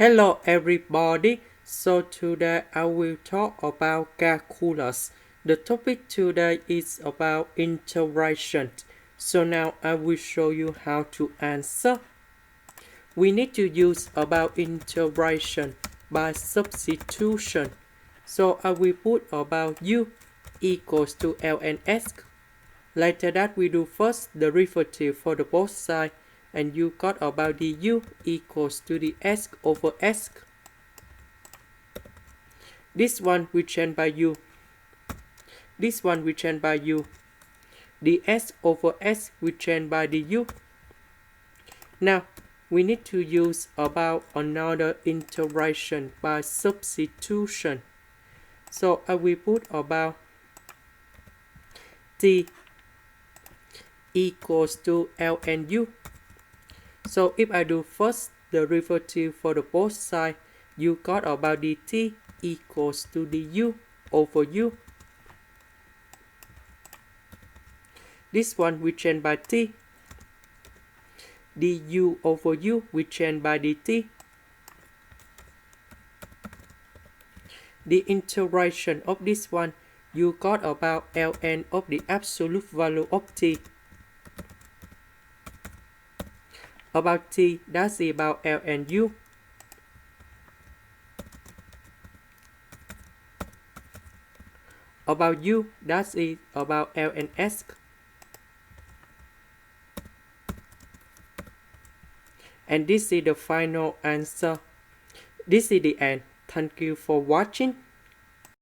Hello everybody, so today I will talk about calculus. The topic today is about integration. So now I will show you how to answer. We need to use about integration by substitution. So I will put about u equals to ln(s). Later that we do first the derivative for the both sides, and you got about the u equals to the s over s. This one we change by u. This one we change by u. The s over s we change by the u. Now we need to use about another integration by substitution. So I will put about t equals to ln u. So if I do first the derivative for the both sides, you got about the t equals to the u over u. This one we change by t. The u over u we change by the t. The integration of this one, you got about ln of the absolute value of t. About t, that's about ln u. About u, that's about ln s. And this is the final answer. This is the end. Thank you for watching.